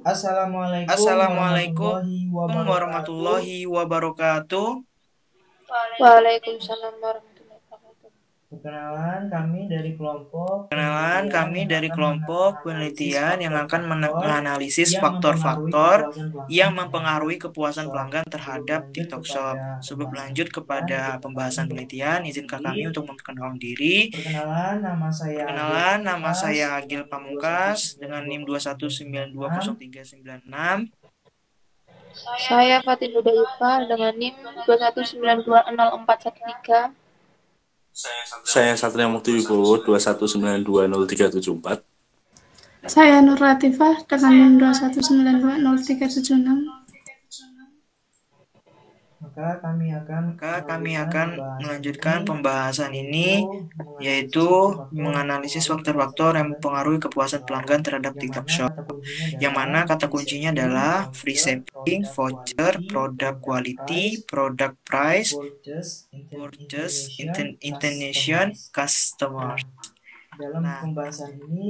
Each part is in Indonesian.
Assalamualaikum warahmatullahi wabarakatuh. warahmatullahi wabarakatuh. Waalaikumsalam warahmatullahi wabarakatuh. Perkenalan kami dari kelompok Kenalan penelitian kami yang dari akan kelompok menganalisis penelitian yang akan faktor-faktor menganalisis yang mempengaruhi faktor-faktor kepuasan pelanggan yang terhadap mempengaruhi kepuasan TikTok. pelanggan Sebelum terhadap lanjut TikTok Shop. kepada Sebelum pembahasan lanjut penelitian, kepada izinkan kami pembahasan untuk penelitian, memperkenalkan izinkan diri. kami untuk memperkenalkan diri. Perkenalan, nama saya Agil Perkenalan, nama Pamungkas saya dengan Agil NIM Pamungkas dengan NIM 219203996. 2192036. Saya Fatin Hudayufah dengan NIM 219204113. Saya Satria Mukti Wibowo 219203774. Saya Nur Latifah dengan NIM 2192036. Maka kami akan melanjutkan pembahasan ini, yaitu menganalisis faktor-faktor yang mempengaruhi kepuasan pelanggan terhadap TikTok Shop. Yang mana kata kuncinya adalah free shipping, voucher, product quality, product price, purchase, intention, customer.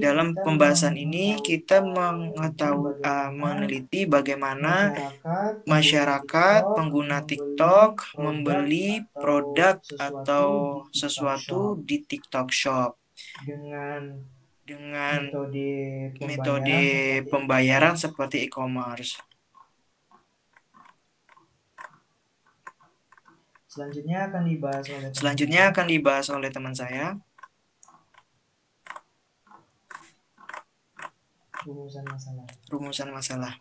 Dalam pembahasan ini kita meneliti bagaimana masyarakat pengguna TikTok membeli produk atau sesuatu di TikTok Shop dengan metode pembayaran seperti e-commerce. Selanjutnya akan dibahas oleh teman saya. Rumusan masalah.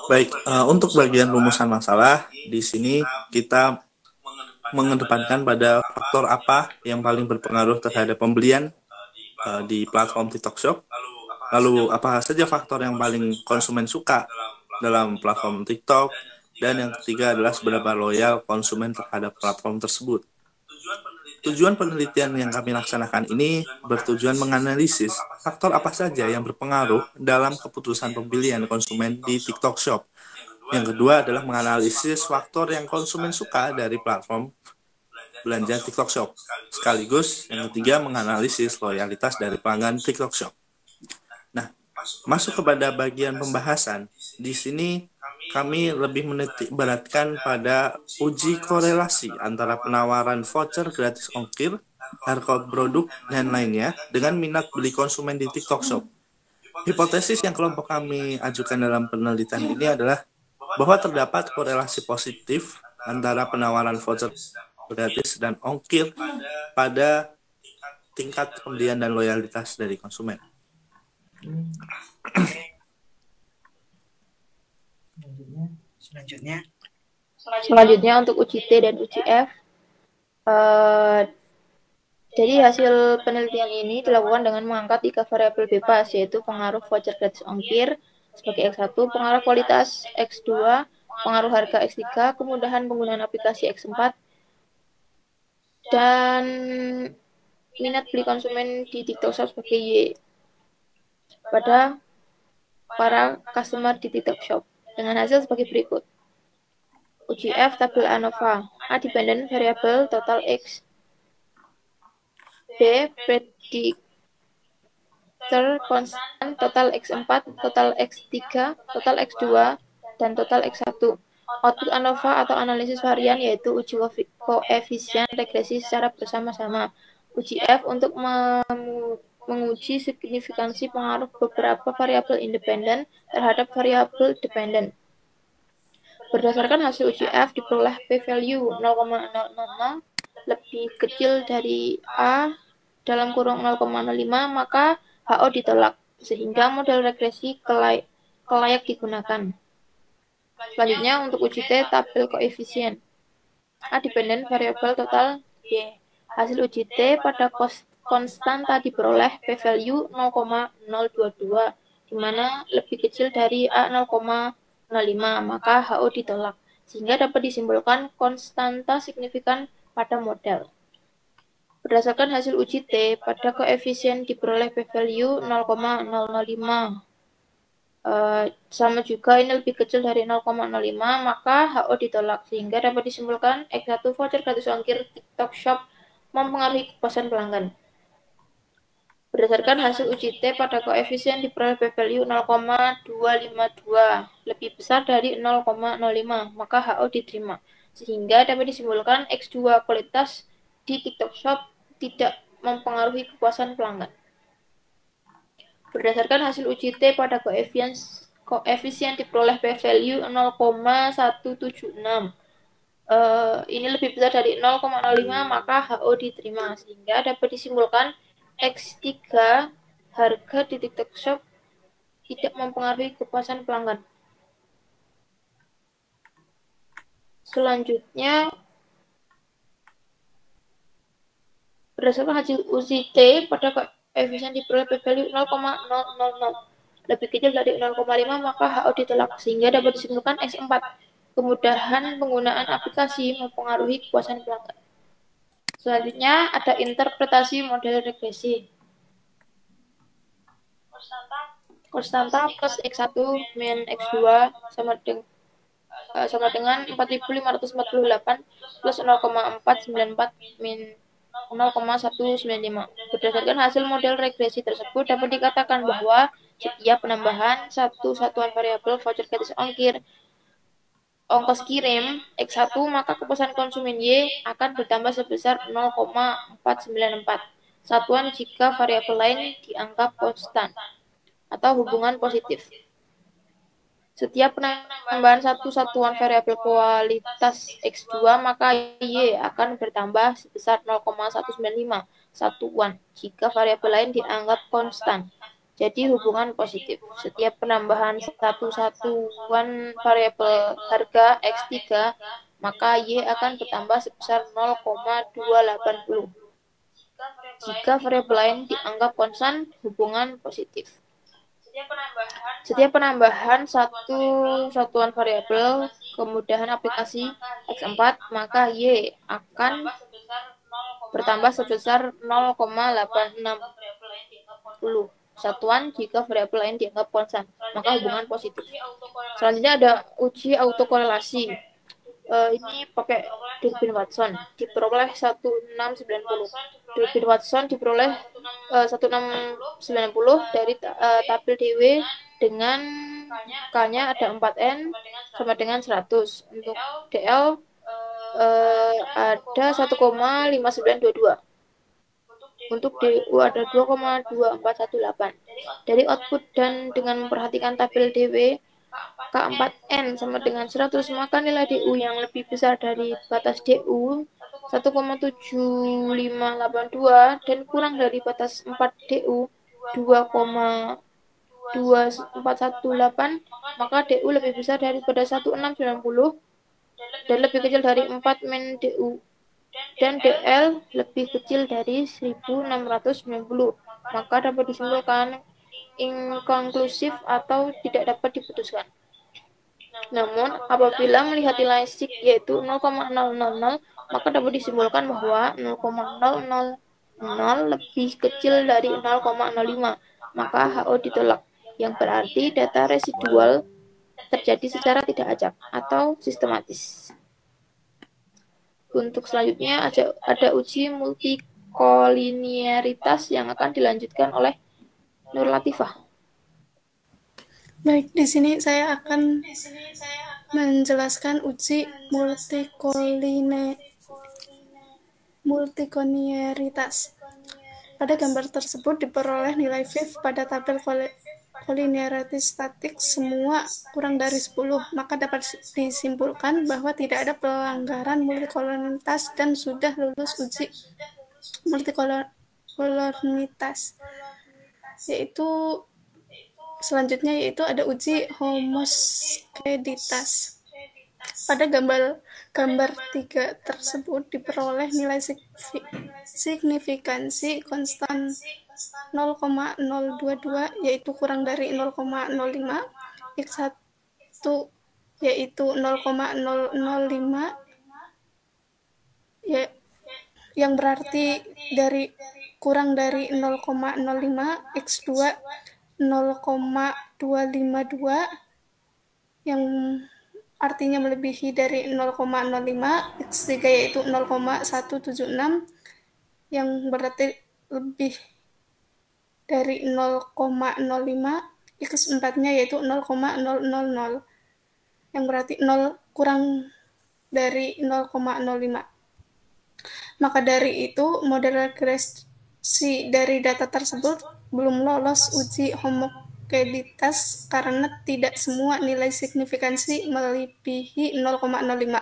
Baik, untuk bagian rumusan masalah, di sini kita mengedepankan pada faktor apa yang paling berpengaruh terhadap pembelian di platform TikTok Shop. Lalu apa saja faktor yang paling konsumen suka dalam platform TikTok. Dan yang ketiga adalah seberapa loyal konsumen terhadap platform tersebut. Tujuan penelitian yang kami laksanakan ini bertujuan menganalisis faktor apa saja yang berpengaruh dalam keputusan pembelian konsumen di TikTok Shop. Yang kedua adalah menganalisis faktor yang konsumen suka dari platform belanja TikTok Shop. Sekaligus yang ketiga menganalisis loyalitas dari pelanggan TikTok Shop. Nah, masuk kepada bagian pembahasan. Di sini kami lebih menitik beratkan pada uji korelasi antara penawaran voucher gratis ongkir, harga produk, dan lainnya dengan minat beli konsumen di TikTok Shop. Hipotesis yang kelompok kami ajukan dalam penelitian ini adalah bahwa terdapat korelasi positif antara penawaran voucher gratis dan ongkir pada tingkat pembelian dan loyalitas dari konsumen. Selanjutnya untuk uji T dan uji F. Jadi hasil penelitian ini dilakukan dengan mengangkat 3 variabel bebas, yaitu pengaruh voucher gratis ongkir sebagai X1, pengaruh kualitas X2, pengaruh harga X3, kemudahan penggunaan aplikasi X4, dan minat beli konsumen di TikTok Shop sebagai Y pada para customer di TikTok Shop dengan hasil sebagai berikut. Uji F tabel ANOVA. A dependent variable total X. B predictor constant total X4, total X3, total X2, dan total X1. Output ANOVA atau analisis varian yaitu uji koefisien regresi secara bersama-sama. Uji F untuk menguji signifikansi pengaruh beberapa variabel independen terhadap variabel dependen. Berdasarkan hasil uji F diperoleh p-value 0,000 lebih kecil dari A dalam kurung 0,05, maka HO ditolak, sehingga model regresi layak digunakan. Selanjutnya untuk uji T tabel koefisien. A dependent variable total Y. Hasil uji T pada konstanta diperoleh p-value 0,022, di mana lebih kecil dari A 0,05, maka HO ditolak, sehingga dapat disimpulkan konstanta signifikan pada model. Berdasarkan hasil uji T, pada koefisien diperoleh p-value 0,005. Sama juga ini lebih kecil dari 0,05, maka HO ditolak, sehingga dapat disimpulkan X1 voucher gratis ongkir TikTok Shop mempengaruhi kepuasan pelanggan. Berdasarkan hasil uji T pada koefisien diperoleh p-value 0,252 lebih besar dari 0,05, maka HO diterima. Sehingga dapat disimpulkan X2 kualitas di TikTok Shop tidak mempengaruhi kepuasan pelanggan. Berdasarkan hasil uji T pada koefisien diperoleh p-value 0,176. Ini lebih besar dari 0,05, maka HO diterima. Sehingga dapat disimpulkan X3 harga di TikTok Shop tidak mempengaruhi kepuasan pelanggan. Selanjutnya, berdasarkan hasil uji T pada koefisien diperoleh p-value 0,000 lebih kecil dari 0,5, maka HO ditolak. Sehingga dapat disimpulkan X4 kemudahan penggunaan aplikasi mempengaruhi kepuasan pelanggan. Selanjutnya ada interpretasi model regresi. Konstanta plus X1 min X2 sama dengan 4548 plus 0,494 min 0,195. Berdasarkan hasil model regresi tersebut dapat dikatakan bahwa setiap penambahan satu satuan variabel voucher gratis ongkos kirim X1, maka kepuasan konsumen Y akan bertambah sebesar 0,494 satuan jika variabel lain dianggap konstan atau hubungan positif. Setiap penambahan satu satuan variabel kualitas X2, maka Y akan bertambah sebesar 0,195 satuan jika variabel lain dianggap konstan. Jadi hubungan positif. Setiap penambahan satu satuan variabel harga X3, maka Y akan bertambah sebesar 0,280. Jika variabel lain dianggap konstan, hubungan positif. Setiap penambahan satu satuan variabel kemudahan aplikasi X4, maka Y akan bertambah sebesar 0,860 satuan jika variabel lain dianggap konstan, maka hubungan positif. Selanjutnya ada uji autokorelasi. Ini pakai Durbin Watson, diperoleh 1690. Durbin Watson diperoleh 1690 dari tabel DW dengan K-nya ada 4N sama dengan 100. Untuk DL ada 1,5922. Untuk DU ada 2,2418. Dari output dan dengan memperhatikan tabel DW, K4N sama dengan 100, maka nilai DU yang lebih besar dari batas DU 1,7582 dan kurang dari batas 4 DU 2,2418, maka DU lebih besar daripada 1690 dan lebih kecil dari 4 min DU. Dan DL lebih kecil dari 1690, maka dapat disimpulkan inkonklusif atau tidak dapat diputuskan. Namun, apabila melihat nilai SIG yaitu 0,000, maka dapat disimpulkan bahwa 0,000 lebih kecil dari 0,05, maka HO ditolak, yang berarti data residual terjadi secara tidak acak atau sistematis. Untuk selanjutnya ada uji multikolinearitas yang akan dilanjutkan oleh Nur Latifah. Baik, di sini saya akan menjelaskan uji multikolinearitas. Pada gambar tersebut diperoleh nilai VIF pada tabel kolinearitas statik semua kurang dari 10, maka dapat disimpulkan bahwa tidak ada pelanggaran multikolinearitas dan sudah lulus uji multikolinearitas. Selanjutnya yaitu ada uji homoskedalitas. Pada gambar 3 tersebut diperoleh nilai signifikansi konstan 0,022 yaitu kurang dari 0,05, X1 yaitu 0,005 yang berarti kurang dari 0,05, X2 0,252 yang artinya melebihi dari 0,05, X3 yaitu 0,176 yang berarti lebih dari 0,05, X 4-nya yaitu 0,000, yang berarti 0 kurang dari 0,05. Maka dari itu, model regresi dari data tersebut belum lolos uji homogenitas karena tidak semua nilai signifikansi melebihi 0,05,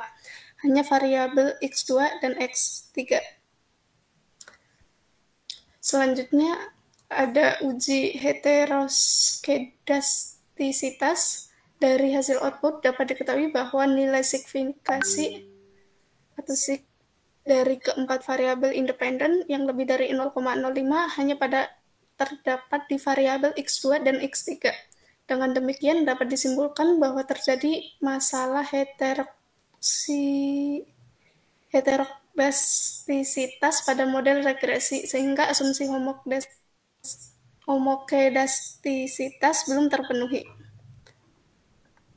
hanya variabel X2 dan X3. Selanjutnya ada uji heteroskedastisitas. Dari hasil output dapat diketahui bahwa nilai signifikansi atau dari keempat variabel independen yang lebih dari 0,05 hanya terdapat di variabel X2 dan X3. Dengan demikian dapat disimpulkan bahwa terjadi masalah heterodastisitas pada model regresi, sehingga asumsi homogedastisitas belum terpenuhi.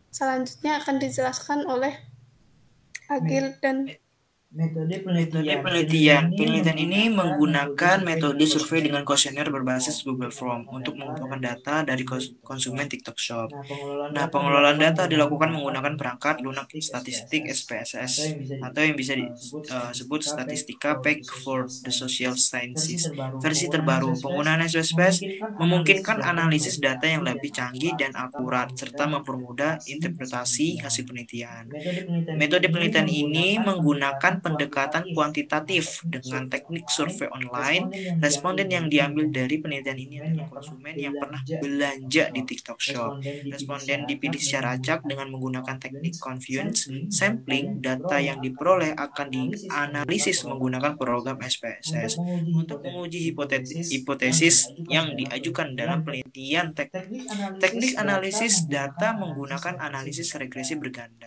Selanjutnya akan dijelaskan oleh Agil dan Metode Penelitian ini menggunakan metode survei dengan kuesioner berbasis Google Form untuk mengumpulkan data dari konsumen TikTok Shop. Nah, pengelolaan data dilakukan menggunakan perangkat lunak statistik SPSS atau yang bisa disebut statistika Pack for the Social Sciences. Versi terbaru, penggunaan SPSS memungkinkan analisis data yang lebih canggih dan akurat serta mempermudah interpretasi hasil penelitian. Metode penelitian ini menggunakan pendekatan kuantitatif dengan teknik survei online. Responden yang diambil dari penelitian ini adalah konsumen yang pernah belanja di TikTok Shop. Responden dipilih secara acak dengan menggunakan teknik confidence sampling. Data yang diperoleh akan dianalisis menggunakan program SPSS untuk menguji hipotesis yang diajukan dalam penelitian. Teknik analisis data menggunakan analisis regresi berganda.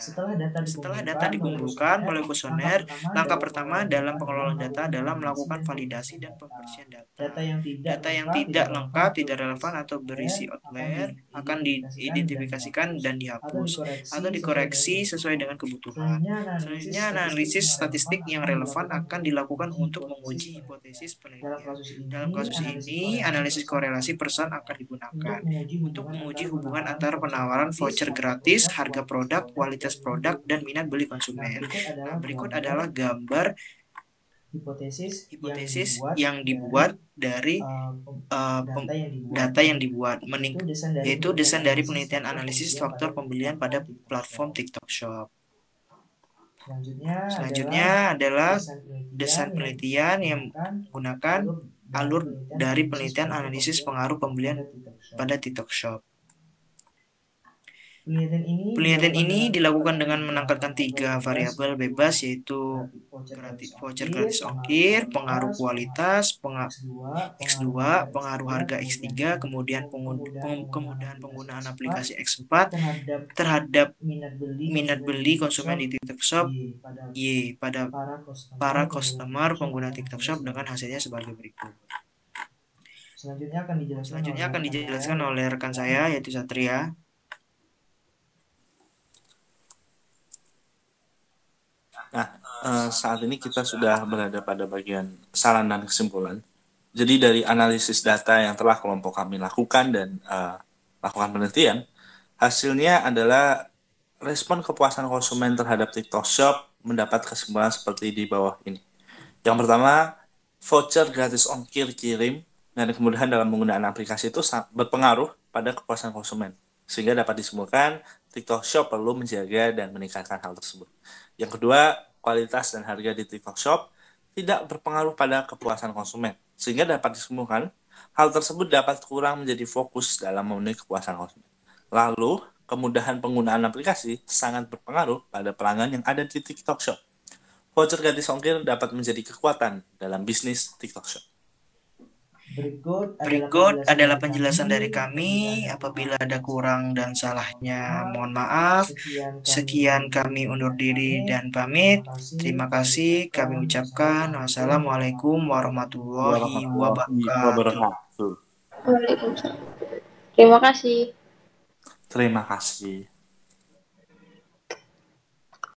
Setelah data dikumpulkan melalui kuesioner, langkah pertama dalam pengelolaan data adalah melakukan validasi dan pembersihan data. Data yang tidak lengkap, tidak relevan, atau berisi outlier akan diidentifikasikan dan dihapus atau dikoreksi sesuai dengan kebutuhan. Selanjutnya, analisis statistik yang relevan akan dilakukan untuk menguji hipotesis penelitian. Dalam kasus ini, analisis korelasi pesan akan digunakan untuk menguji hubungan antara penawaran voucher gratis, harga produk, kualitas produk, dan minat beli konsumen. Nah, berikut adalah gambar hipotesis yang dibuat dari data yang dibuat, yaitu desain dari penelitian analisis faktor pembelian pada platform TikTok Shop. Selanjutnya adalah desain penelitian yang menggunakan alur dari penelitian analisis pengaruh pembelian pada TikTok Shop. Penelitian ini dilakukan dengan menangkapkan 3 variabel bebas, yaitu voucher gratis ongkir, pengaruh kualitas X2, pengaruh harga X3, kemudian kemudahan penggunaan aplikasi X4 terhadap minat beli konsumen di TikTok Shop Y pada para customer pengguna TikTok Shop dengan hasilnya sebagai berikut. Selanjutnya akan dijelaskan oleh rekan saya, yaitu Satria. Nah, saat ini kita sudah berada pada bagian saran dan kesimpulan. Jadi dari analisis data yang telah kelompok kami lakukan dan lakukan penelitian, hasilnya adalah respon kepuasan konsumen terhadap TikTok Shop mendapat kesimpulan seperti di bawah ini. Yang pertama, voucher gratis ongkir kirim dan kemudahan dalam penggunaan aplikasi itu berpengaruh pada kepuasan konsumen, sehingga dapat disimpulkan TikTok Shop perlu menjaga dan meningkatkan hal tersebut. Yang kedua, kualitas dan harga di TikTok Shop tidak berpengaruh pada kepuasan konsumen, sehingga dapat disimpulkan hal tersebut dapat kurang menjadi fokus dalam memenuhi kepuasan konsumen. Lalu, kemudahan penggunaan aplikasi sangat berpengaruh pada pelanggan yang ada di TikTok Shop. Voucher gratis ongkir dapat menjadi kekuatan dalam bisnis TikTok Shop. Berikut adalah penjelasan dari kami. Apabila ada kurang dan salahnya, mohon maaf. Sekian, kami undur diri dan pamit. Terima kasih kami ucapkan. Wassalamualaikum warahmatullahi wabarakatuh. Waalaikumsalam. Terima kasih. Terima kasih.